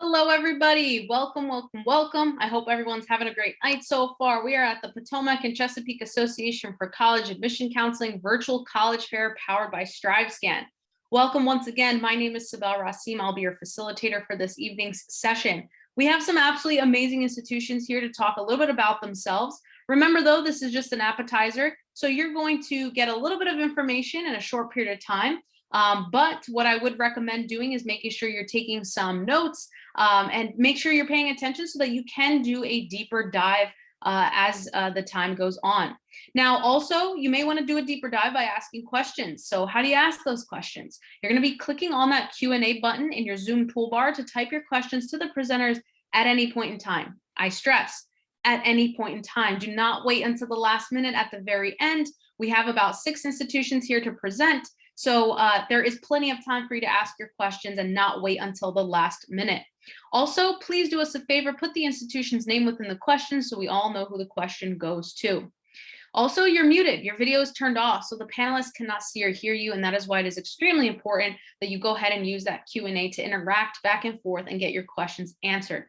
Hello, everybody. Welcome, welcome, welcome. I hope everyone's having a great night so far. We are at the Potomac and Chesapeake Association for College Admission Counseling Virtual College Fair powered by StriveScan. Welcome once again. My name is Sibel Rasim. I'll be your facilitator for this evening's session. We have some absolutely amazing institutions here to talk a little bit about themselves. Remember, though, this is just an appetizer, so you're going to get a little bit of information in a short period of time. But what I would recommend doing is making sure you're taking some notes and make sure you're paying attention so that you can do a deeper dive as the time goes on. Now, also, you may want to do a deeper dive by asking questions. So how do you ask those questions? You're going to be clicking on that Q&A button in your Zoom toolbar to type your questions to the presenters at any point in time. I stress, at any point in time. Do not wait until the last minute at the very end. We have about 6 institutions here to present. So there is plenty of time for you to ask your questions and not wait until the last minute. Also, please do us a favor, put the institution's name within the question so we all know who the question goes to. Also, you're muted, your video is turned off, so the panelists cannot see or hear you, and that is why it is extremely important that you go ahead and use that Q&A to interact back and forth and get your questions answered.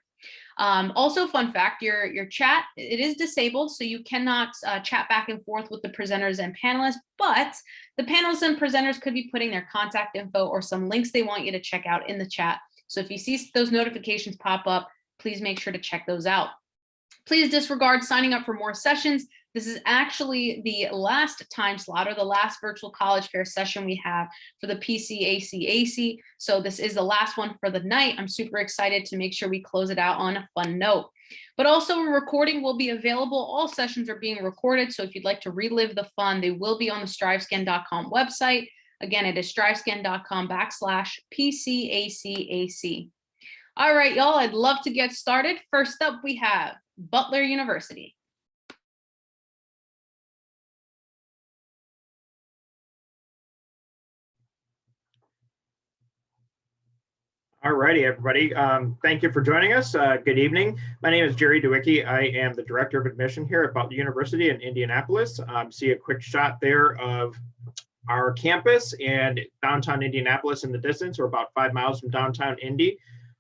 Also, fun fact, your chat, it is disabled, so you cannot chat back and forth with the presenters and panelists, but the panelists and presenters could be putting their contact info or some links they want you to check out in the chat. So if you see those notifications pop up, please make sure to check those out. Please disregard signing up for more sessions. This is actually the last time slot or the last virtual college fair session we have for the PCACAC. So this is the last one for the night. I'm super excited to make sure we close it out on a fun note. But also a recording will be available. All sessions are being recorded. So if you'd like to relive the fun, they will be on the strivescan.com website. Again, it is strivescan.com/PCACAC. All right, y'all, I'd love to get started. First up, we have Butler University. All righty, everybody. Thank you for joining us. Good evening. My name is Jerry DeWicki. I am the Director of Admission here at Butler University in Indianapolis. See a quick shot there of our campus and downtown Indianapolis in the distance. We're about 5 miles from downtown Indy.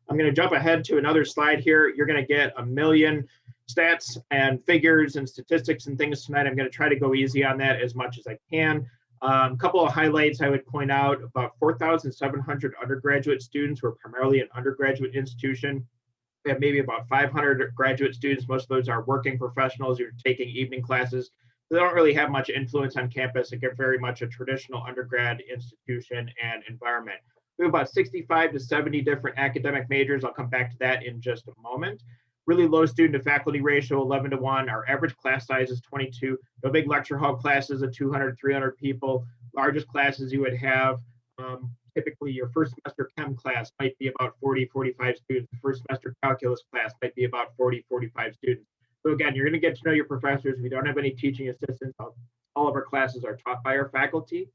I'm going to jump ahead to another slide here. You're going to get a million stats and figures and statistics and things tonight. I'm going to try to go easy on that as much as I can. A couple of highlights I would point out: about 4,700 undergraduate students. We're primarily an undergraduate institution. We have maybe about 500 graduate students. Most of those are working professionals who are taking evening classes. They don't really have much influence on campus. Again, very much a traditional undergrad institution and environment. We have about 65 to 70 different academic majors. I'll come back to that in just a moment. Really low student to faculty ratio, 11 to 1. Our average class size is 22. No big lecture hall classes of 200, 300 people. Largest classes you would have, typically your first semester chem class might be about 40, 45 students. The first semester calculus class might be about 40, 45 students. So again, you're going to get to know your professors. We don't have any teaching assistants. All of our classes are taught by our faculty.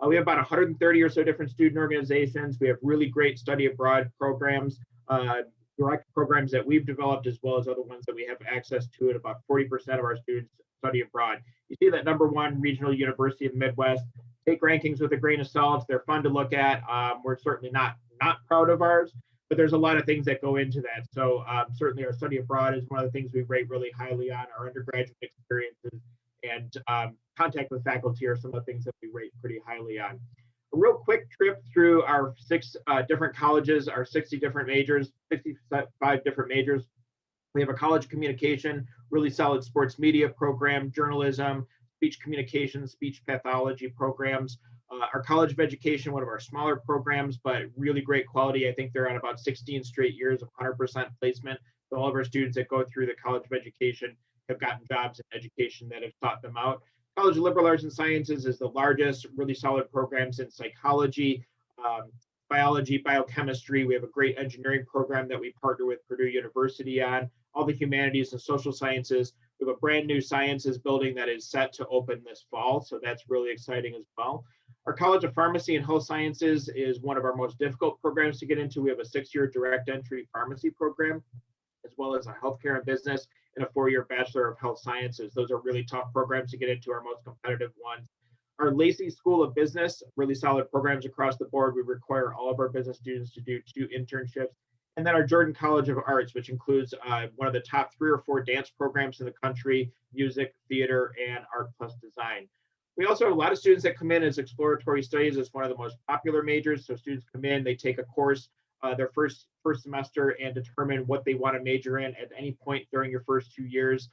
We have about 130 or so different student organizations. We have really great study abroad programs, direct programs that we've developed, as well as other ones that we have access to, and about 40% of our students study abroad. You see that #1 regional university in the Midwest. Take rankings with a grain of salt. They're fun to look at. We're certainly not proud of ours, but there's a lot of things that go into that. So certainly our study abroad is one of the things we rate really highly on. Our undergraduate experiences and contact with faculty are some of the things that we rate pretty highly on. A real quick trip through our 6 different colleges, our 60 different majors, 65 different majors. We have a college communication, really solid sports media program, journalism, speech communication, speech pathology programs. Our College of Education, one of our smaller programs, but really great quality. I think they're on about 16 straight years of 100% placement. So all of our students that go through the College of Education have gotten jobs in education that have taught them out. College of Liberal Arts and Sciences is the largest, really solid programs in psychology, biology, biochemistry. We have a great engineering program that we partner with Purdue University on. All the humanities and social sciences. We have a brand new sciences building that is set to open this fall, so that's really exciting as well. Our College of Pharmacy and Health Sciences is one of our most difficult programs to get into. We have a 6-year direct entry pharmacy program, as well as a healthcare and business and a 4-year Bachelor of Health Sciences. Those are really tough programs to get into, our most competitive ones. Our Lacey School of Business, really solid programs across the board. We require all of our business students to do 2 internships And then our Jordan College of Arts, which includes one of the top 3 or 4 dance programs in the country, music, theater, and art plus design. We also have a lot of students that come in as exploratory studies as one of the most popular majors. So students come in, they take a course their first semester and determine what they want to major in at any point during your first 2 years.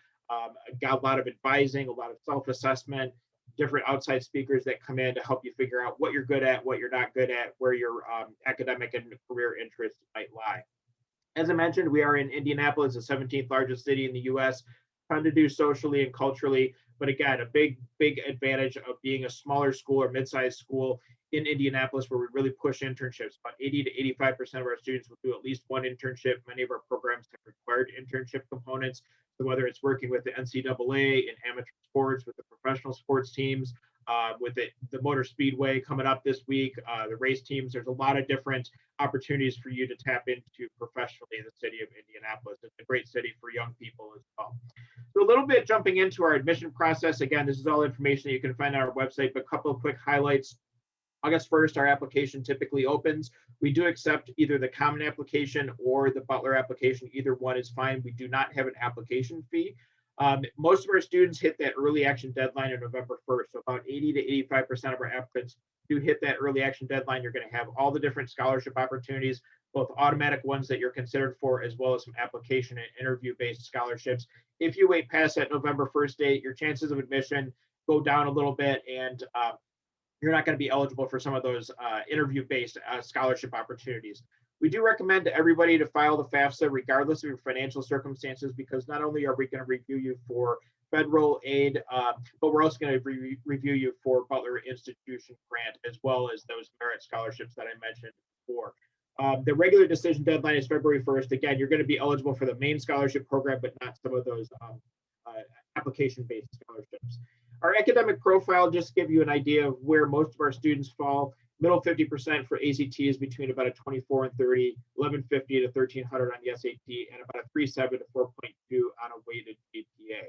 Got a lot of advising, a lot of self-assessment, different outside speakers that come in to help you figure out what you're good at, what you're not good at, where your academic and career interests might lie. As I mentioned, we are in Indianapolis, the 17th largest city in the US, fun to do socially and culturally. But again, a big advantage of being a smaller school or mid-sized school in Indianapolis, where we really push internships. About 80 to 85% of our students will do at least one internship. Many of our programs have required internship components. So whether it's working with the NCAA in amateur sports, with the professional sports teams, with the Motor Speedway coming up this week, the race teams, there's a lot of different opportunities for you to tap into professionally in the city of Indianapolis. It's a great city for young people as well. So a little bit jumping into our admission process. Again, this is all information that you can find on our website, but a couple of quick highlights. August 1st, our application typically opens. We do accept either the common application or the Butler application. Either one is fine. We do not have an application fee. Most of our students hit that early action deadline on November 1st. So about 80 to 85% of our applicants do hit that early action deadline. You're going to have all the different scholarship opportunities, both automatic ones that you're considered for, as well as some application and interview-based scholarships. If you wait past that November 1st date, your chances of admission go down a little bit, and you're not going to be eligible for some of those interview-based scholarship opportunities. We do recommend to everybody to file the FAFSA regardless of your financial circumstances, because not only are we going to review you for federal aid, but we're also going to review you for Butler Institution grant, as well as those merit scholarships that I mentioned before. The regular decision deadline is February 1st. Again, you're going to be eligible for the main scholarship program, but not some of those application-based scholarships. Our academic profile, just to give you an idea of where most of our students fall. Middle 50% for ACT is between about a 24 and 30, 1150 to 1300 on the SAT, and about a 3.7 to 4.2 on a weighted GPA.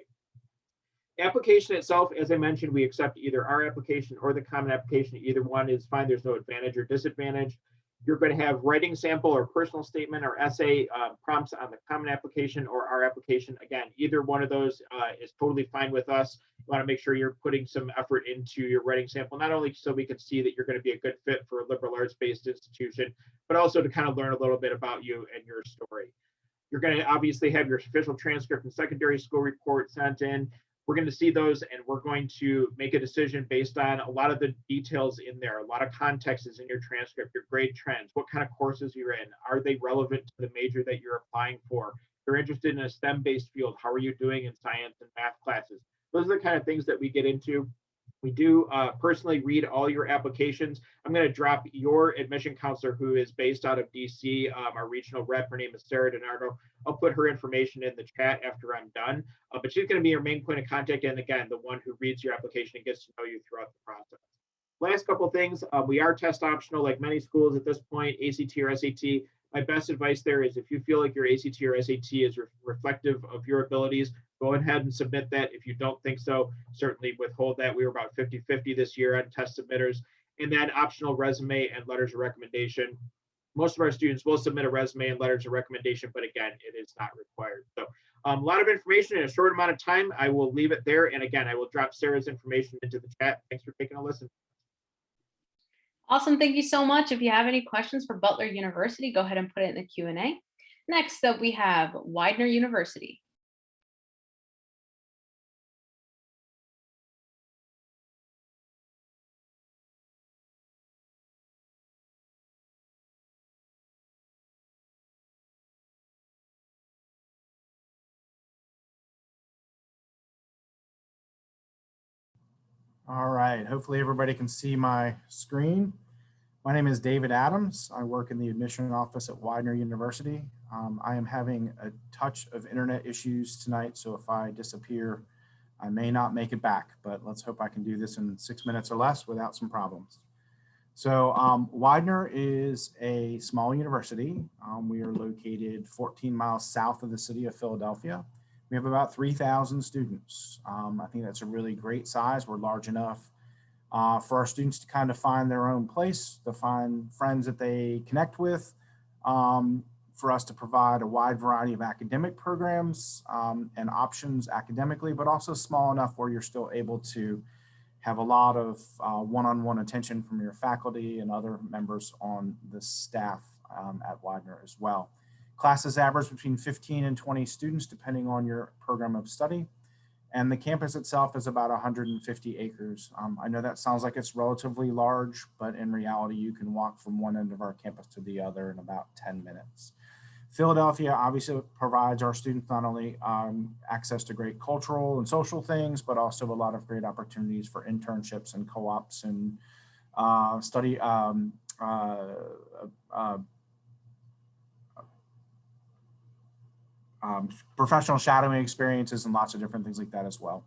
Application itself, as I mentioned, we accept either our application or the common application. Either one is fine. There's no advantage or disadvantage. You're going to have writing sample or personal statement or essay prompts on the common application or our application. Again, either one of those is totally fine with us. You want to make sure you're putting some effort into your writing sample, not only so we can see that you're going to be a good fit for a liberal arts-based institution, but also to kind of learn a little bit about you and your story. You're going to obviously have your official transcript and secondary school report sent in. We're going to see those, and we're going to make a decision based on a lot of the details in there. A lot of context is in your transcript, your grade trends, what kind of courses you're in, are they relevant to the major that you're applying for? If you're interested in a STEM-based field, how are you doing in science and math classes? Those are the kind of things that we get into. We do personally read all your applications. I'm going to drop your admission counselor, who is based out of DC, our regional rep. Her name is Sarah DiNardo. I'll put her information in the chat after I'm done, but she's going to be your main point of contact, and again, the one who reads your application and gets to know you throughout the process. Last couple of things, we are test optional like many schools at this point, ACT or SAT. My best advice there is if you feel like your ACT or SAT is reflective of your abilities, go ahead and submit that. If you don't think so, certainly withhold that. We were about 50-50 this year on test submitters. And then optional resume and letters of recommendation. Most of our students will submit a resume and letters of recommendation, but again, it is not required. So a lot of information in a short amount of time. I will leave it there. And again, I will drop Sarah's information into the chat. Thanks for taking a listen. Awesome. Thank you so much. If you have any questions for Butler University, go ahead and put it in the Q&A. Next up, we have Widener University. All right, hopefully everybody can see my screen. My name is David Adams. I work in the admission office at Widener University. I am having a touch of internet issues tonight, so if I disappear, I may not make it back, but let's hope I can do this in 6 minutes or less without some problems. So Widener is a small university. We are located 14 miles south of the city of Philadelphia. We have about 3,000 students. I think that's a really great size. We're large enough for our students to kind of find their own place, to find friends that they connect with, for us to provide a wide variety of academic programs and options academically, but also small enough where you're still able to have a lot of one-on-one attention from your faculty and other members on the staff at Widener as well. Classes average between 15 and 20 students, depending on your program of study. And the campus itself is about 150 acres. I know that sounds like it's relatively large, but in reality, you can walk from one end of our campus to the other in about 10 minutes. Philadelphia obviously provides our students not only access to great cultural and social things, but also a lot of great opportunities for internships and co-ops and study professional shadowing experiences and lots of different things like that as well.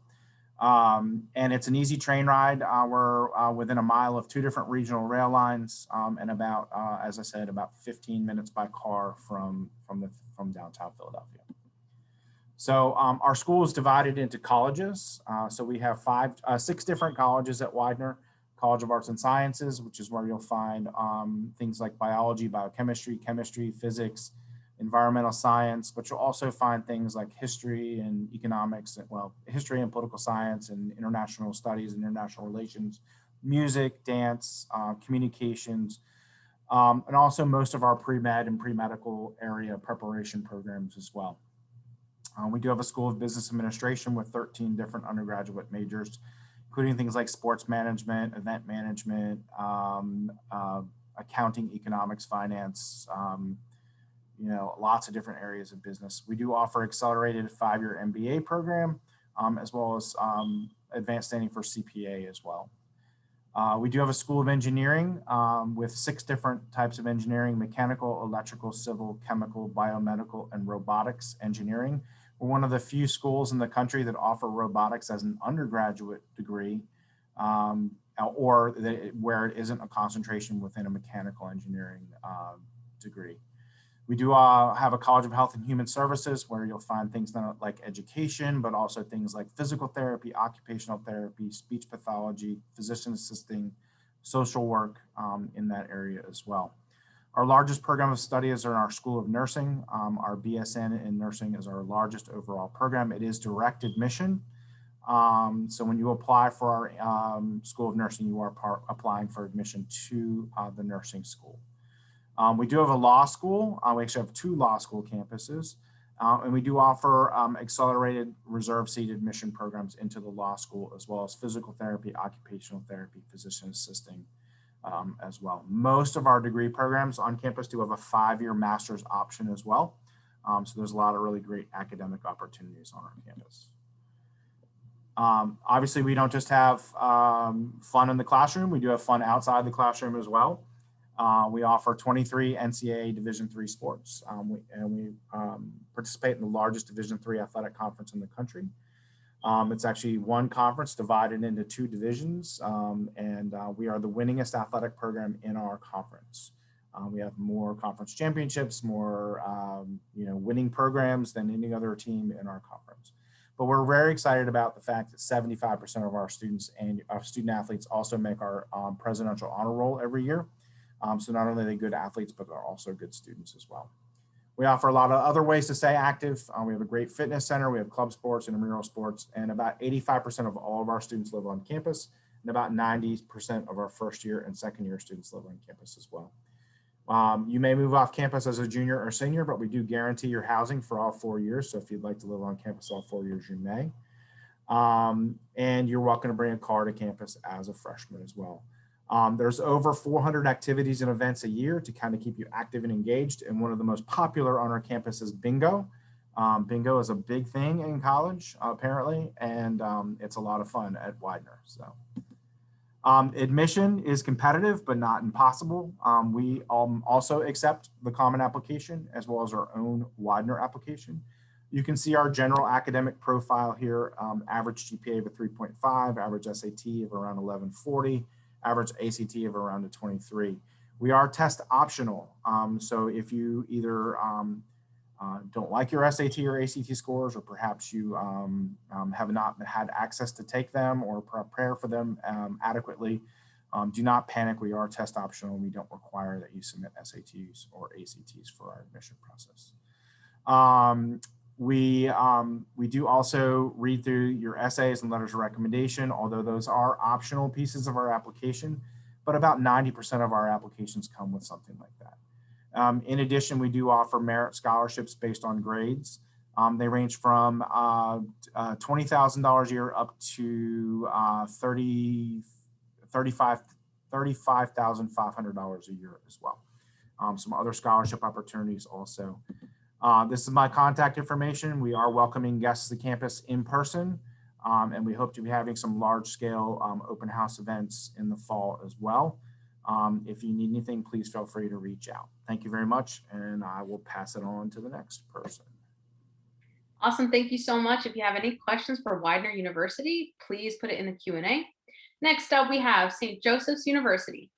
And it's an easy train ride. We're within a mile of 2 different regional rail lines and about, as I said, about 15 minutes by car from downtown Philadelphia. So our school is divided into colleges. So we have 6 different colleges at Widener. College of Arts and Sciences, which is where you'll find things like biology, biochemistry, chemistry, physics, environmental science, but you'll also find things like history and economics, well, history and political science and international studies and international relations, music, dance, communications, and also most of our pre-med and pre-medical area preparation programs as well. We do have a School of Business Administration with 13 different undergraduate majors, including things like sports management, event management, accounting, economics, finance, you know, lots of different areas of business. We do offer accelerated 5-year MBA program, as well as advanced standing for CPA as well. We do have a School of Engineering with 6 different types of engineering: mechanical, electrical, civil, chemical, biomedical, and robotics engineering. We're one of the few schools in the country that offer robotics as an undergraduate degree, or where it isn't a concentration within a mechanical engineering degree. We do have a College of Health and Human Services where you'll find things not like education, but also things like physical therapy, occupational therapy, speech pathology, physician assisting, social work in that area as well. Our largest program of study is in our School of Nursing. Our BSN in nursing is our largest overall program. It is direct admission. So when you apply for our School of Nursing, you are applying for admission to the nursing school. We do have a law school. We actually have 2 law school campuses, and we do offer accelerated reserve seat admission programs into the law school, as well as physical therapy, occupational therapy, physician assisting as well. Most of our degree programs on campus do have a 5-year master's option as well. So there's a lot of really great academic opportunities on our campus. Obviously, we don't just have fun in the classroom. We do have fun outside the classroom as well. We offer 23 NCAA Division III sports, and we participate in the largest Division III athletic conference in the country. It's actually one conference divided into 2 divisions, and we are the winningest athletic program in our conference. We have more conference championships, more winning programs than any other team in our conference. But we're very excited about the fact that 75% of our students and our student athletes also make our presidential honor roll every year. So not only are they good athletes, but they're also good students as well. We offer a lot of other ways to stay active. We have a great fitness center. We have club sports and intramural sports, and about 85% of all of our students live on campus, and about 90% of our first year and second year students live on campus as well. You may move off campus as a junior or senior, but we do guarantee your housing for all 4 years. So if you'd like to live on campus all 4 years, you may. And you're welcome to bring a car to campus as a freshman as well. There's over 400 activities and events a year to kind of keep you active and engaged. And one of the most popular on our campus is bingo. Bingo is a big thing in college, apparently, and it's a lot of fun at Widener. So admission is competitive, but not impossible. We also accept the Common Application as well as our own Widener application. You can see our general academic profile here, average GPA of a 3.5, average SAT of around 1140, average ACT of around a 23. We are test optional. So if you either don't like your SAT or ACT scores, or perhaps you have not had access to take them or prepare for them adequately, Do not panic. We are test optional. We don't require that you submit SATs or ACTs for our admission process. We do also read through your essays and letters of recommendation, although those are optional pieces of our application, but about 90% of our applications come with something like that. In addition, we do offer merit scholarships based on grades. They range from $20,000 a year up to $35,500 a year as well. Some other scholarship opportunities also. This is my contact information. We are welcoming guests to the campus in person, and we hope to be having some large-scale open house events in the fall as well. If you need anything, please feel free to reach out. Thank you very much, and I will pass it on to the next person. Awesome. Thank you so much. If you have any questions for Widener University, please put it in the Q&A. Next up, we have St. Joseph's University.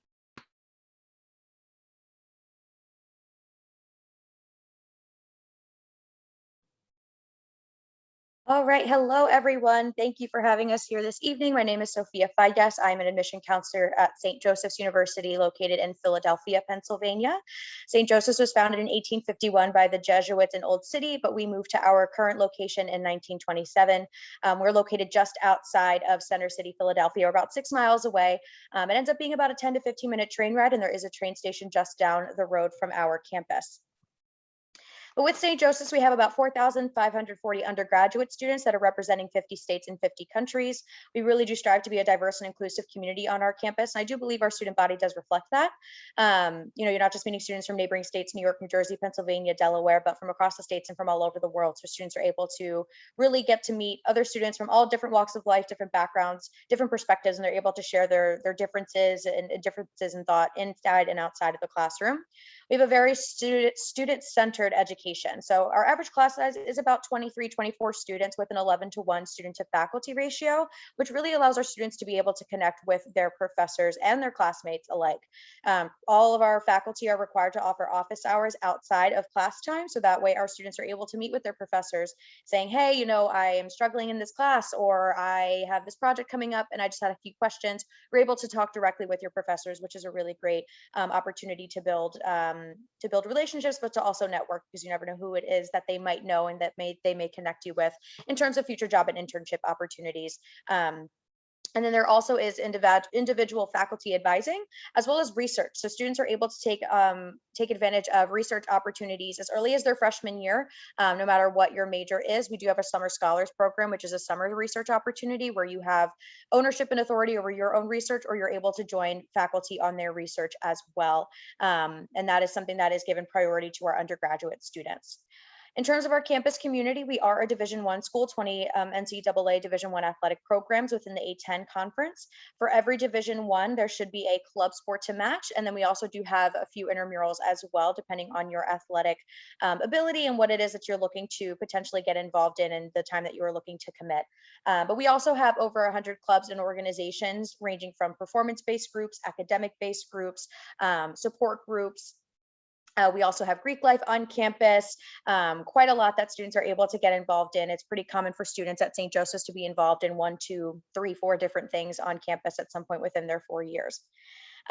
All right. Hello, everyone. Thank you for having us here this evening. My name is Sophia Fides. I'm an admission counselor at St. Joseph's University, located in Philadelphia, Pennsylvania. St. Joseph's was founded in 1851 by the Jesuits in Old City, but we moved to our current location in 1927. We're located just outside of Center City, Philadelphia, or about 6 miles away. It ends up being about a 10 to 15-minute train ride, and there is a train station just down the road from our campus. But with St. Joseph's, we have about 4,540 undergraduate students that are representing 50 states and 50 countries. We really do strive to be a diverse and inclusive community on our campus. And I do believe our student body does reflect that. You're not just meeting students from neighboring states, New York, New Jersey, Pennsylvania, Delaware, but from across the states and from all over the world. So students are able to really get to meet other students from all different walks of life, different backgrounds, different perspectives, and they're able to share their differences and differences in thought inside and outside of the classroom. We have a very student-centered education. So our average class size is about 23, 24 students with an 11-to-1 student to faculty ratio, which really allows our students to be able to connect with their professors and their classmates alike. All of our faculty are required to offer office hours outside of class time. So that way our students are able to meet with their professors saying, hey, I am struggling in this class, or I have this project coming up and I just had a few questions. We're able to talk directly with your professors, which is a really great opportunity to build relationships, but to also network, because you never know who it is that they might know and that they may connect you with in terms of future job and internship opportunities. And then there also is individual faculty advising, as well as research. So students are able to take advantage of research opportunities as early as their freshman year, no matter what your major is. We do have a summer scholars program, which is a summer research opportunity where you have ownership and authority over your own research, or you're able to join faculty on their research as well. And that is something that is given priority to our undergraduate students. In terms of our campus community, we are a Division I school, 20 NCAA Division I athletic programs within the A10 conference. For every Division I, there should be a club sport to match. And then we also do have a few intramurals as well, depending on your athletic ability and what it is that you're looking to potentially get involved in and the time that you are looking to commit. But we also have over 100 clubs and organizations ranging from performance-based groups, academic-based groups, support groups. We also have Greek life on campus, quite a lot that students are able to get involved in. It's pretty common for students at St. Joseph's to be involved in 1, 2, 3, 4 different things on campus at some point within their 4 years.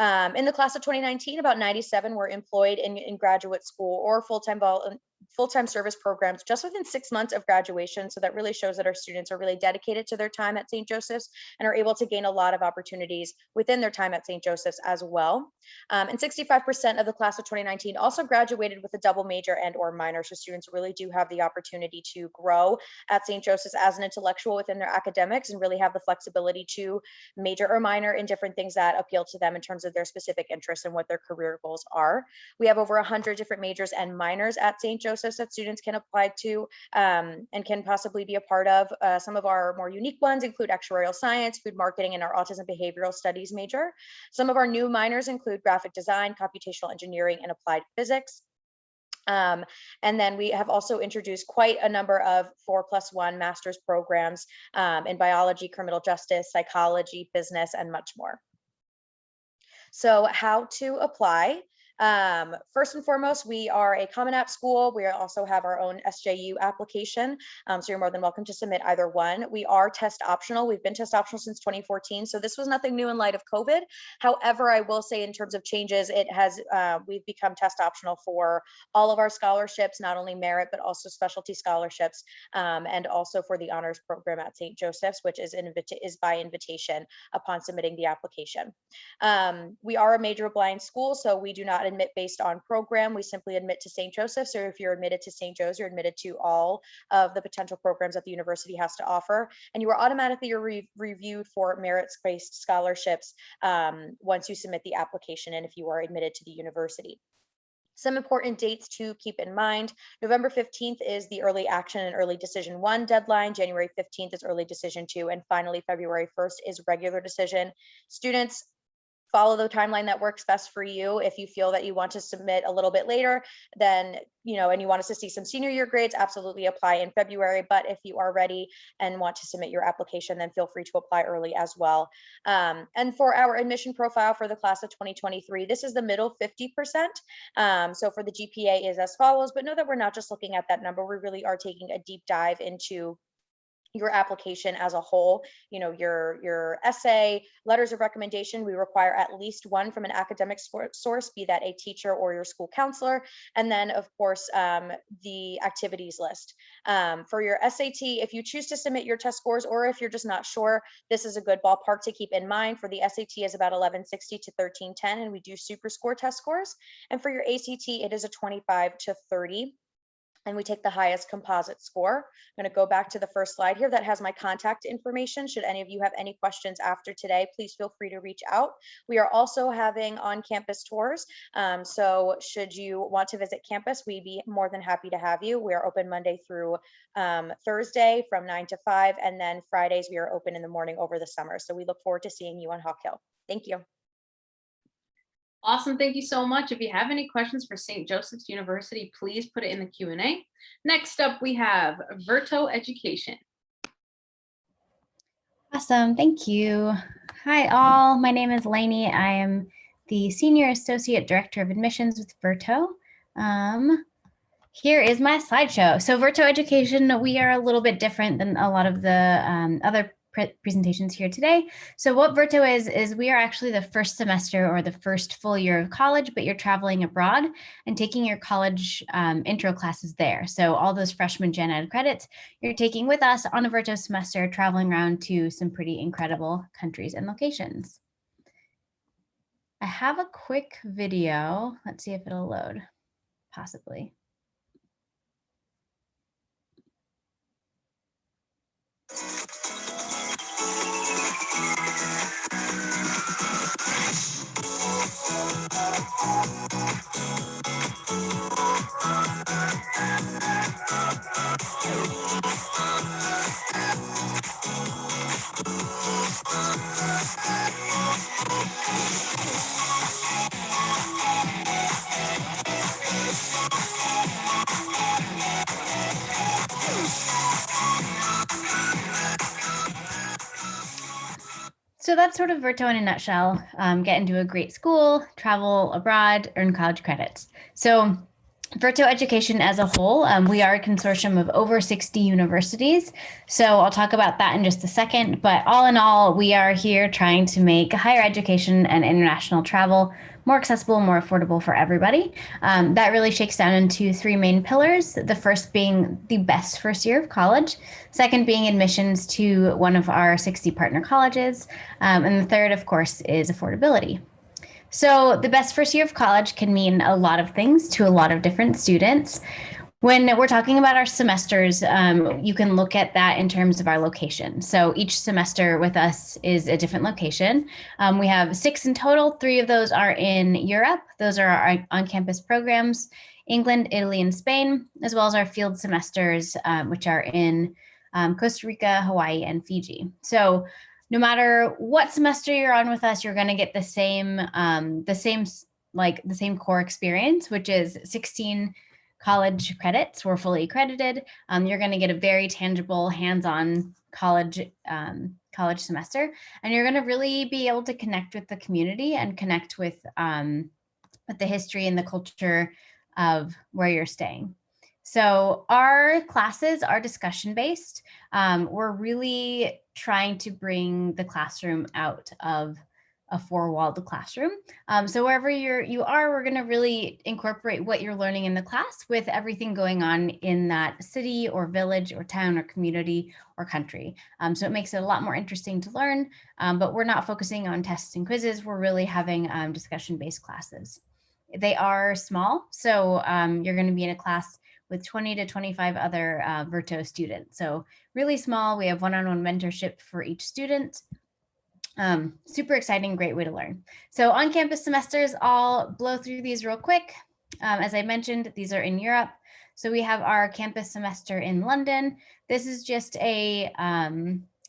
In the class of 2019, about 97 were employed in graduate school or full-time service programs just within 6 months of graduation. So that really shows that our students are really dedicated to their time at St. Joseph's and are able to gain a lot of opportunities within their time at St. Joseph's as well. And 65% of the class of 2019 also graduated with a double major and or minor. So students really do have the opportunity to grow at St. Joseph's as an intellectual within their academics and really have the flexibility to major or minor in different things that appeal to them in terms of their specific interests and what their career goals are. We have over 100 different majors and minors at St. Joseph's that students can apply to and can possibly be a part of. Some of our more unique ones include actuarial science, food marketing, and our autism behavioral studies major. Some of our new minors include graphic design, computational engineering, and applied physics. And then we have also introduced quite a number of 4+1 master's programs in biology, criminal justice, psychology, business, and much more. So how to apply? First and foremost, we are a Common App school. We also have our own SJU application, so you're more than welcome to submit either one. We are test optional. We've been test optional since 2014, so this was nothing new in light of COVID. However, I will say in terms of changes, it has we've become test optional for all of our scholarships, not only merit, but also specialty scholarships, and also for the honors program at St. Joseph's, which is by invitation upon submitting the application. We are a major blind school, so we do not admit based on program. We simply admit to St. Joseph's, or if you're admitted to St. Joe's, you're admitted to all of the potential programs that the university has to offer. And you are automatically reviewed for merits-based scholarships once you submit the application and if you are admitted to the university. Some important dates to keep in mind: November 15th is the early action and early decision 1 deadline. January 15th is early decision 2. And finally, February 1st is regular decision. Students, follow the timeline that works best for you. If you feel that you want to submit a little bit later, then, and you want us to see some senior year grades, absolutely apply in February. But if you are ready and want to submit your application, then feel free to apply early as well. And for our admission profile for the class of 2023, this is the middle 50%. So for the GPA is as follows, but know that we're not just looking at that number. We really are taking a deep dive into your application as a whole. Your essay, letters of recommendation, we require at least one from an academic source, be that a teacher or your school counselor. And then of course, the activities list. For your SAT, if you choose to submit your test scores, or if you're just not sure, this is a good ballpark to keep in mind. For the SAT is about 1160 to 1310, and we do super score test scores. And for your ACT, it is a 25 to 30. And we take the highest composite score. I'm going to go back to the first slide here that has my contact information. Should any of you have any questions after today, please feel free to reach out. We are also having on-campus tours. So should you want to visit campus, we'd be more than happy to have you. We are open Monday through Thursday from 9 to 5. And then Fridays, we are open in the morning over the summer. So we look forward to seeing you on Hawk Hill. Thank you. Awesome. Thank you so much. If you have any questions for St. Joseph's University, please put it in the Q&A. Next up, we have Verto Education. Awesome. Thank you. Hi, all. My name is Lainey. I am the Senior Associate Director of Admissions with Verto. Here is my slideshow. So Verto Education, we are a little bit different than a lot of the other presentations here today. So what Verto is we are actually the first semester or the first full year of college, but you're traveling abroad and taking your college intro classes there. So all those freshman gen ed credits you're taking with us on a Verto semester, traveling around to some pretty incredible countries and locations. I have a quick video. Let's see if it'll load, possibly. So that's sort of Verto in a nutshell. Get into a great school, travel abroad, earn college credits. So Verto Education as a whole, we are a consortium of over 60 universities. So I'll talk about that in just a second. But all in all, we are here trying to make higher education and international travel more accessible, more affordable for everybody. That really shakes down into three main pillars. The first being the best first year of college. Second being admissions to one of our 60 partner colleges. And the third, of course, is affordability. So the best first year of college can mean a lot of things to a lot of different students. When we're talking about our semesters, you can look at that in terms of our location. So each semester with us is a different location. We have 6 in total. 3 of those are in Europe. Those are our on-campus programs, England, Italy, and Spain, as well as our field semesters, which are in Costa Rica, Hawaii, and Fiji. So no matter what semester you're on with us, you're going to get the same core experience, which is 16 college credits. We're fully accredited. You're going to get a very tangible, hands-on college semester, and you're going to really be able to connect with the community and connect with but the history and the culture of where you're staying. So our classes are discussion based. We're really trying to bring the classroom out of a four-walled classroom. So wherever you are, we're going to really incorporate what you're learning in the class with everything going on in that city or village or town or community or country. So it makes it a lot more interesting to learn, but we're not focusing on tests and quizzes. We're really having discussion-based classes. They are small, so you're going to be in a class with 20 to 25 other Verto students. So really small. We have one-on-one mentorship for each student. Super exciting, great way to learn. So on-campus semesters, I'll blow through these real quick. As I mentioned, these are in Europe. So we have our campus semester in London. This is just a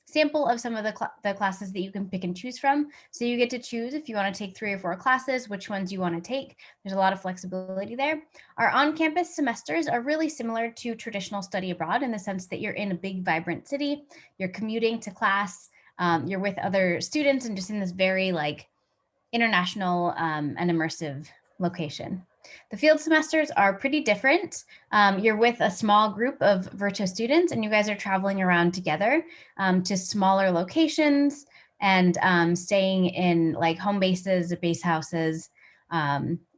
sample of some of the classes that you can pick and choose from. So you get to choose if you want to take 3 or 4 classes, which ones you want to take. There's a lot of flexibility there. Our on-campus semesters are really similar to traditional study abroad in the sense that you're in a big, vibrant city, you're commuting to class, you're with other students and just in this very like international and immersive location. The field semesters are pretty different. You're with a small group of Verto students and you guys are traveling around together to smaller locations and staying in like home bases, base houses,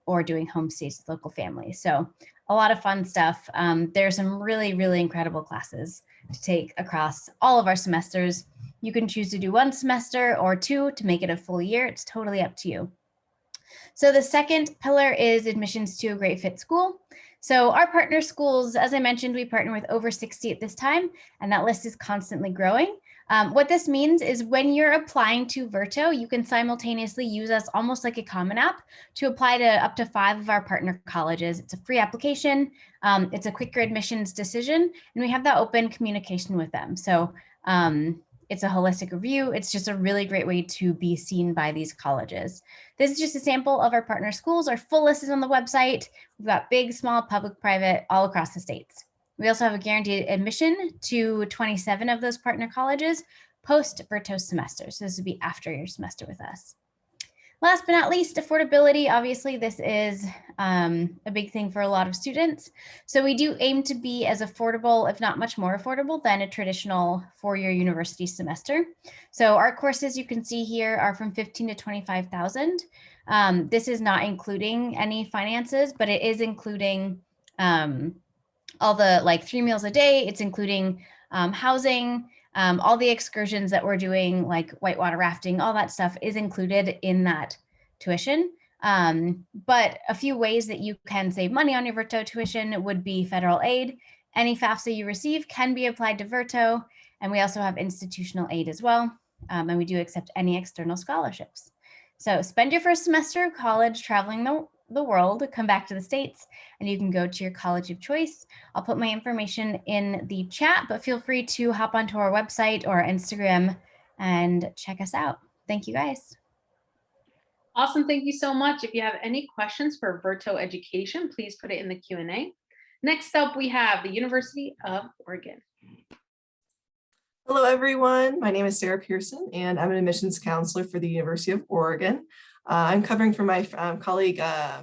or doing homestays with local families. So a lot of fun stuff. There's some really, really incredible classes to take across all of our semesters. You can choose to do 1 semester or 2 to make it a full year. It's totally up to you. So the second pillar is admissions to a great fit school. So our partner schools, as I mentioned, we partner with over 60 at this time, and that list is constantly growing. What this means is when you're applying to Verto, you can simultaneously use us almost like a Common App to apply to up to 5 of our partner colleges. It's a free application. It's a quicker admissions decision, and we have that open communication with them. So it's a holistic review. It's just a really great way to be seen by these colleges. This is just a sample of our partner schools. Our full list is on the website. We've got big, small, public, private, all across the states. We also have a guaranteed admission to 27 of those partner colleges post Verto semester. So this would be after your semester with us. Last but not least, affordability. Obviously, this is a big thing for a lot of students. So we do aim to be as affordable, if not much more affordable, than a traditional 4-year university semester. So our courses you can see here are from $15,000 to $25,000. This is not including any finances, but it is including all the like 3 meals a day. It's including housing. All the excursions that we're doing, like whitewater rafting, all that stuff is included in that tuition. But a few ways that you can save money on your Verto tuition would be federal aid. Any FAFSA you receive can be applied to Verto, and we also have institutional aid as well. And we do accept any external scholarships. So spend your first semester of college traveling the world, come back to the States, and you can go to your college of choice. I'll put my information in the chat, but feel free to hop onto our website or Instagram and check us out. Thank you guys. Awesome. Thank you so much. If you have any questions for Verto Education, please put it in the Q&A. Next up, we have the University of Oregon. Hello, everyone. My name is Sarah Pearson, and I'm an admissions counselor for the University of Oregon. I'm covering for my colleague,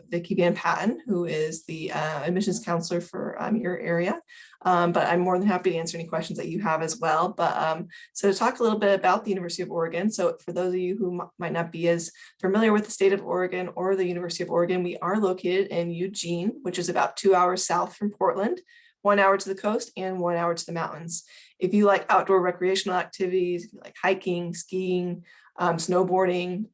Vicki Van Patten, who is the admissions counselor for your area. But I'm more than happy to answer any questions that you have as well. But so to talk a little bit about the University of Oregon. So for those of you who might not be as familiar with the state of Oregon or the University of Oregon, we are located in Eugene, which is about 2 hours south from Portland, 1 hour to the coast and 1 hour to the mountains. If you like outdoor recreational activities, if you like hiking, skiing, snowboarding,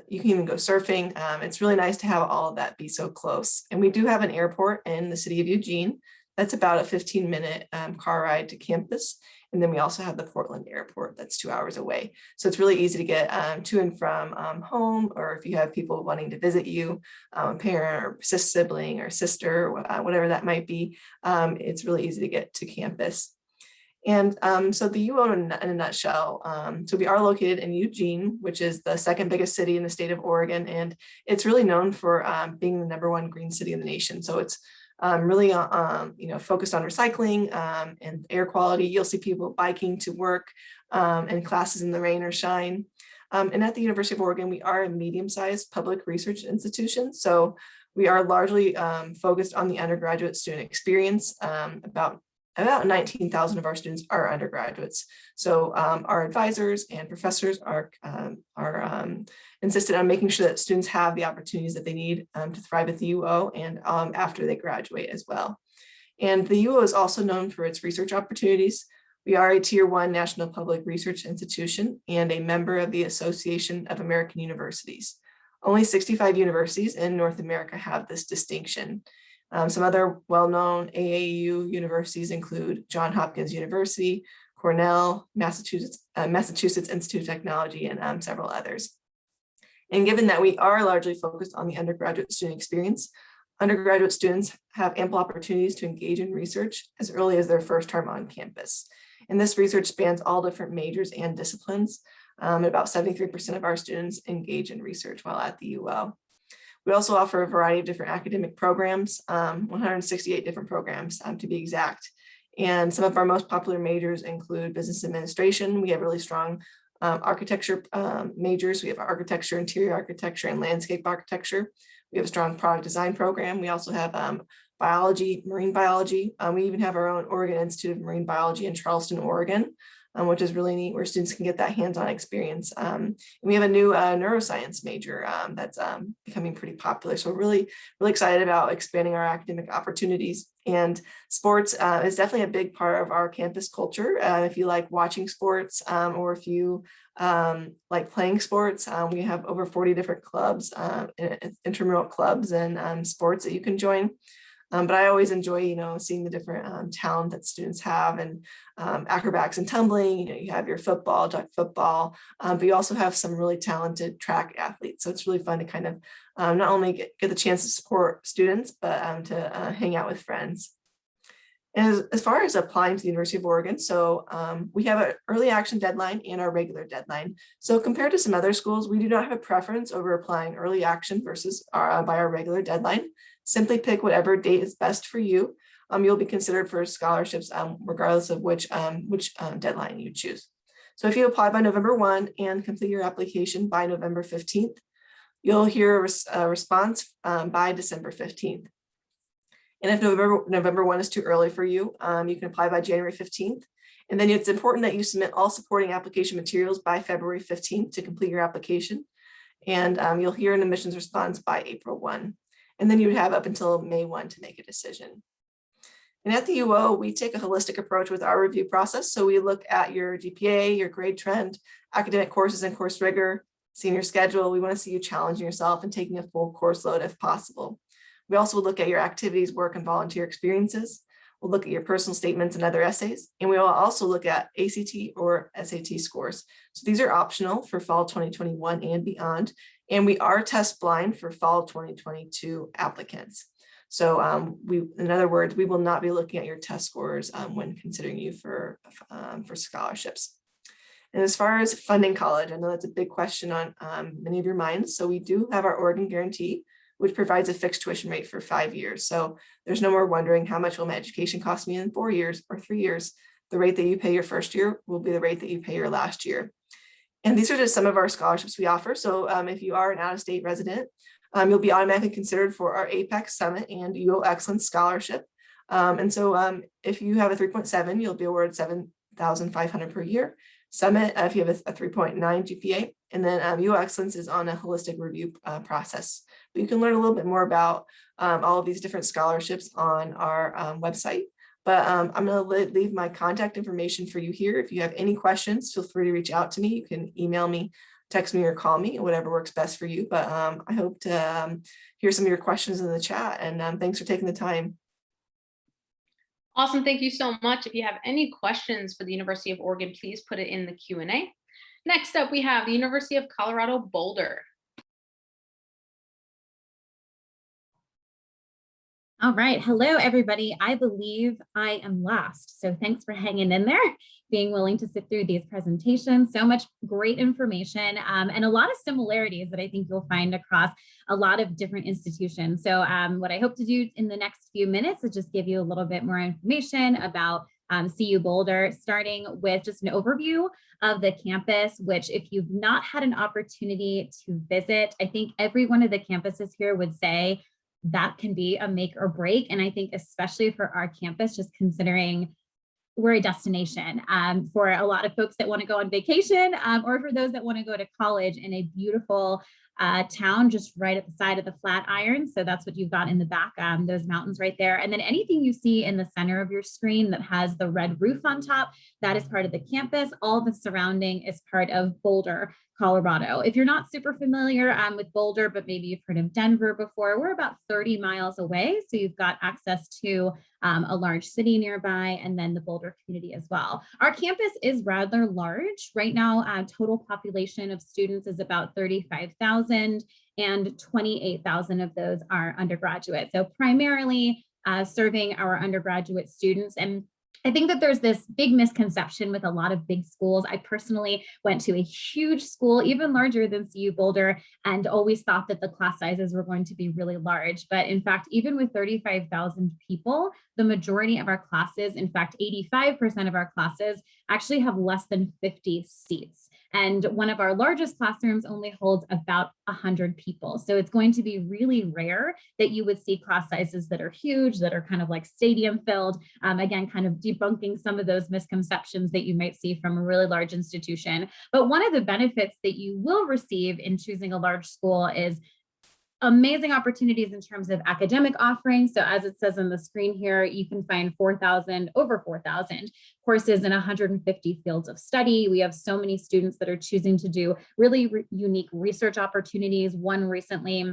you can even go surfing. It's really nice to have all of that be so close. And we do have an airport in the city of Eugene. That's about a 15-minute car ride to campus. And then we also have the Portland airport that's 2 hours away. So it's really easy to get to and from home, or if you have people wanting to visit you, parent or sibling or sister, whatever that might be, it's really easy to get to campus. And so the UO in a nutshell, so we are located in Eugene, which is the second biggest city in the state of Oregon. And it's really known for being the #1 green city in the nation. So it's really focused on recycling and air quality. You'll see people biking to work and classes in the rain or shine. And at the University of Oregon, we are a medium-sized public research institution. So we are largely focused on the undergraduate student experience. About 19,000 of our students are undergraduates. So our advisors and professors are insisted on making sure that students have the opportunities that they need to thrive at the UO and after they graduate as well. And the UO is also known for its research opportunities. We are a Tier 1 National Public Research Institution and a member of the Association of American Universities. Only 65 universities in North America have this distinction. Some other well-known AAU universities include Johns Hopkins University, Cornell, Massachusetts Institute of Technology, and several others. And given that we are largely focused on the undergraduate student experience, undergraduate students have ample opportunities to engage in research as early as their first term on campus. And this research spans all different majors and disciplines. About 73% of our students engage in research while at the UO. We also offer a variety of different academic programs, 168 different programs to be exact. And some of our most popular majors include business administration. We have really strong architecture majors. We have architecture, interior architecture, and landscape architecture. We have a strong product design program. We also have biology, marine biology. We even have our own Oregon Institute of Marine Biology in Charleston, Oregon, which is really neat, where students can get that hands-on experience. And we have a new neuroscience major that's becoming pretty popular. So we're really excited about expanding our academic opportunities. And sports is definitely a big part of our campus culture. If you like watching sports or if you like playing sports, we have over 40 different clubs, intramural clubs and sports that you can join. But I always enjoy, seeing the different talent that students have, and acrobatics and tumbling. You have your football, duck football, but you also have some really talented track athletes. So it's really fun to kind of not only get the chance to support students, but to hang out with friends. And as far as applying to the University of Oregon, so we have an early action deadline and our regular deadline. So compared to some other schools, we do not have a preference over applying early action versus by our regular deadline. Simply pick whatever date is best for you. You'll be considered for scholarships regardless of which deadline you choose. So if you apply by November 1 and complete your application by November 15th, you'll hear a response by December 15th. And if November 1 is too early for you, you can apply by January 15th. And then it's important that you submit all supporting application materials by February 15th to complete your application. And you'll hear an admissions response by April 1. And then you would have up until May 1 to make a decision. And at the UO, we take a holistic approach with our review process. So we look at your GPA, your grade trend, academic courses and course rigor, senior schedule. We want to see you challenging yourself and taking a full course load if possible. We also look at your activities, work, and volunteer experiences. We'll look at your personal statements and other essays. And we will also look at ACT or SAT scores. So these are optional for fall 2021 and beyond. And we are test blind for fall 2022 applicants. So in other words, we will not be looking at your test scores when considering you for scholarships. And as far as funding college, I know that's a big question on many of your minds. So we do have our Oregon Guarantee, which provides a fixed tuition rate for 5 years. So there's no more wondering how much will my education cost me in 4 years or 3 years. The rate that you pay your first year will be the rate that you pay your last year. And these are just some of our scholarships we offer. So if you are an out-of-state resident, you'll be automatically considered for our APEX Summit and UO Excellence Scholarship. And so if you have a 3.7, you'll be awarded $7,500 per year. Summit, if you have a 3.9 GPA, and then UO Excellence is on a holistic review process. But you can learn a little bit more about all of these different scholarships on our website. But I'm going to leave my contact information for you here. If you have any questions, feel free to reach out to me. You can email me, text me, or call me, whatever works best for you. But I hope to hear some of your questions in the chat. And thanks for taking the time. Awesome. Thank you so much. If you have any questions for the University of Oregon, please put it in the Q&A. Next up, we have the University of Colorado Boulder. All right. Hello, everybody. I believe I am last. So thanks for hanging in there, being willing to sit through these presentations. So much great information and a lot of similarities that I think you'll find across a lot of different institutions. So what I hope to do in the next few minutes is just give you a little bit more information about CU Boulder, starting with just an overview of the campus, which if you've not had an opportunity to visit, I think every one of the campuses here would say that can be a make or break. And I think especially for our campus, just considering we're a destination for a lot of folks that want to go on vacation or for those that want to go to college in a beautiful town just right at the side of the Flatiron. So that's what you've got in the back, those mountains right there. And then anything you see in the center of your screen that has the red roof on top, that is part of the campus. All the surrounding is part of Boulder, Colorado. If you're not super familiar with Boulder, but maybe you've heard of Denver before, we're about 30 miles away. So you've got access to a large city nearby, and then the Boulder community as well. Our campus is rather large. Right now, total population of students is about 35,000, and 28,000 of those are undergraduate. So primarily serving our undergraduate students. And I think that there's this big misconception with a lot of big schools. I personally went to a huge school, even larger than CU Boulder, and always thought that the class sizes were going to be really large. But in fact, even with 35,000 people, the majority of our classes, in fact, 85% of our classes actually have less than 50 seats. And one of our largest classrooms only holds about 100 people. So it's going to be really rare that you would see class sizes that are huge, that are kind of like stadium filled. Again, kind of debunking some of those misconceptions that you might see from a really large institution. But one of the benefits that you will receive in choosing a large school is amazing opportunities in terms of academic offerings. So as it says on the screen here, you can find over 4,000 courses in 150 fields of study. We have so many students that are choosing to do really unique research opportunities. One recently,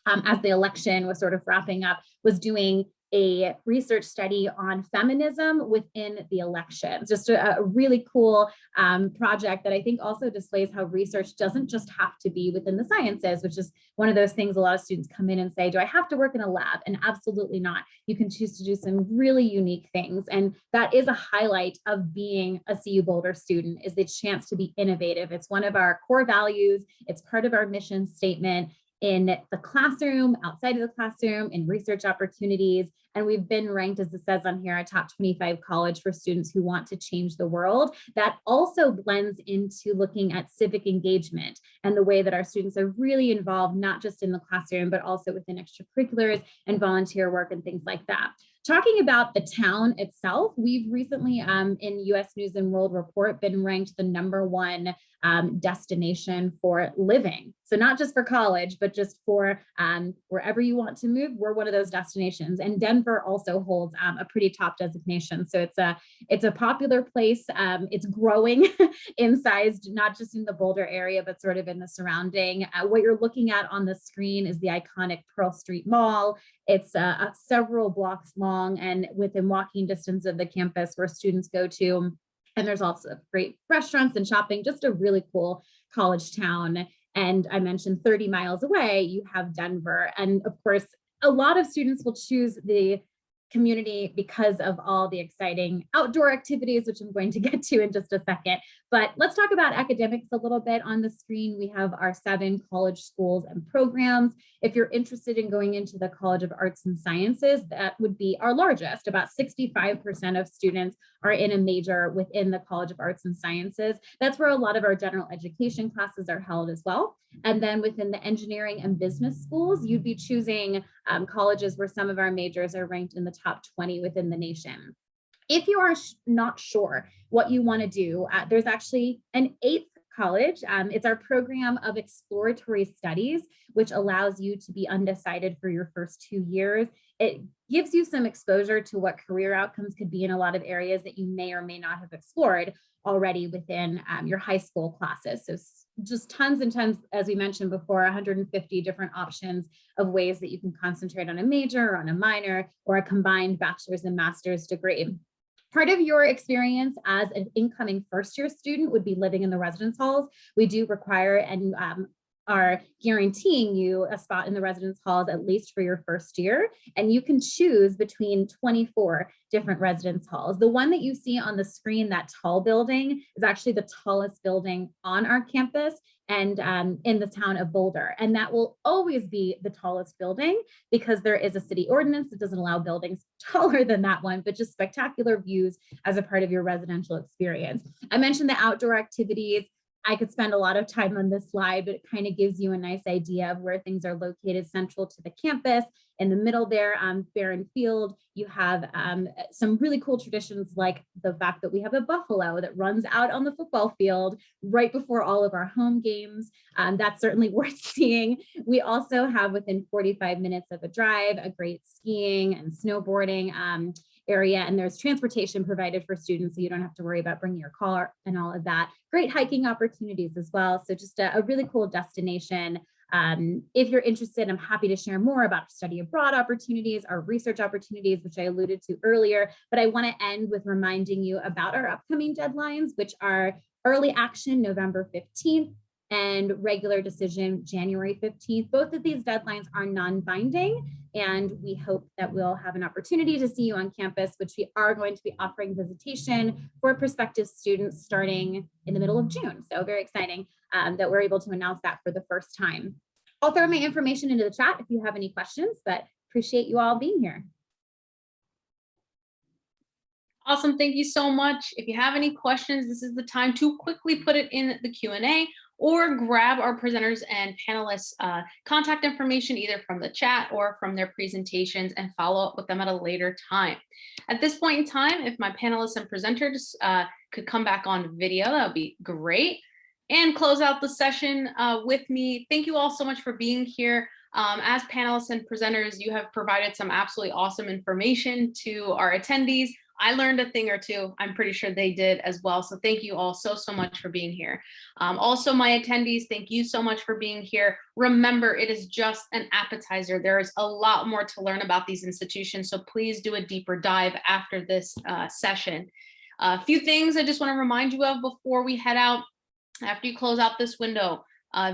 as the election was sort of wrapping up, was doing a research study on feminism within the elections. Just a really cool project that I think also displays how research doesn't just have to be within the sciences, which is one of those things a lot of students come in and say, do I have to work in a lab? And absolutely not. You can choose to do some really unique things. And that is a highlight of being a CU Boulder student, is the chance to be innovative. It's one of our core values. It's part of our mission statement. In the classroom, outside of the classroom, in research opportunities. And we've been ranked, as it says on here, a top 25 college for students who want to change the world. That also blends into looking at civic engagement and the way that our students are really involved, not just in the classroom, but also within extracurriculars and volunteer work and things like that. Talking about the town itself, we've recently in US News and World Report been ranked the #1 destination for living. So not just for college, but just for wherever you want to move, we're one of those destinations. And Denver also holds a pretty top designation. So it's a popular place. It's growing in size, not just in the Boulder area, but sort of in the surrounding. What you're looking at on the screen is the iconic Pearl Street Mall. It's several blocks long and within walking distance of the campus where students go to. And there's also great restaurants and shopping, just a really cool college town. And I mentioned 30 miles away, you have Denver. And of course, a lot of students will choose the community because of all the exciting outdoor activities, which I'm going to get to in just a second. But let's talk about academics a little bit. On the screen, we have our 7 college schools and programs. If you're interested in going into the College of Arts and Sciences, that would be our largest. About 65% of students are in a major within the College of Arts and Sciences. That's where a lot of our general education classes are held as well. And then within the engineering and business schools, you'd be choosing colleges where some of our majors are ranked in the top 20 within the nation. If you are not sure what you want to do, there's actually an 8th college. It's our program of exploratory studies, which allows you to be undecided for your first 2 years. It gives you some exposure to what career outcomes could be in a lot of areas that you may or may not have explored already within your high school classes. So just tons and tons, as we mentioned before, 150 different options of ways that you can concentrate on a major or on a minor or a combined bachelor's and master's degree. Part of your experience as an incoming first-year student would be living in the residence halls. We do require, and are guaranteeing you a spot in the residence halls, at least for your first year. And you can choose between 24 different residence halls. The one that you see on the screen, that tall building, is actually the tallest building on our campus and in the town of Boulder. And that will always be the tallest building because there is a city ordinance that doesn't allow buildings taller than that one, but just spectacular views as a part of your residential experience. I mentioned the outdoor activities. I could spend a lot of time on this slide, but it kind of gives you a nice idea of where things are located central to the campus. In the middle there, Barron Field, you have some really cool traditions like the fact that we have a buffalo that runs out on the football field right before all of our home games. That's certainly worth seeing. We also have, within 45 minutes of a drive, a great skiing and snowboarding area, and there's transportation provided for students, so you don't have to worry about bringing your car and all of that. Great hiking opportunities as well. So just a really cool destination. If you're interested, I'm happy to share more about study abroad opportunities, our research opportunities, which I alluded to earlier, but I want to end with reminding you about our upcoming deadlines, which are early action November 15th and regular decision January 15th. Both of these deadlines are non-binding, and we hope that we'll have an opportunity to see you on campus, which we are going to be offering visitation for prospective students starting in the middle of June. So very exciting that we're able to announce that for the first time. I'll throw my information into the chat if you have any questions, but appreciate you all being here. Awesome. Thank you so much. If you have any questions, this is the time to quickly put it in the Q&A or grab our presenters and panelists' contact information either from the chat or from their presentations and follow up with them at a later time. At this point in time, if my panelists and presenters could come back on video, that would be great. And close out the session with me. Thank you all so much for being here. As panelists and presenters, you have provided some absolutely awesome information to our attendees. I learned a thing or two. I'm pretty sure they did as well. So thank you all so much for being here. Also, my attendees, thank you so much for being here. Remember, it is just an appetizer. There is a lot more to learn about these institutions. So please do a deeper dive after this session. A few things I just want to remind you of before we head out. After you close out this window,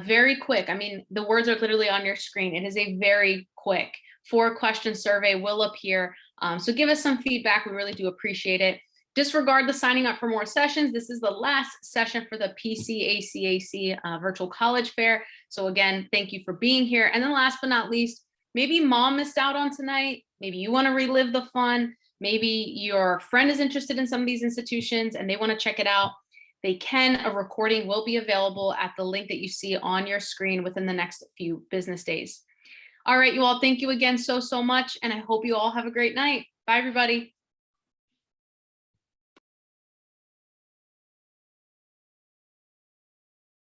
very quick. I mean, the words are literally on your screen. It is a very quick 4-question survey will appear. So give us some feedback. We really do appreciate it. Disregard the signing up for more sessions. This is the last session for the PCACAC Virtual College Fair. So again, thank you for being here. And then last but not least, maybe mom missed out on tonight. Maybe you want to relive the fun. Maybe your friend is interested in some of these institutions and they want to check it out. They can. A recording will be available at the link that you see on your screen within the next few business days. All right, you all, thank you again so much. And I hope you all have a great night. Bye, everybody.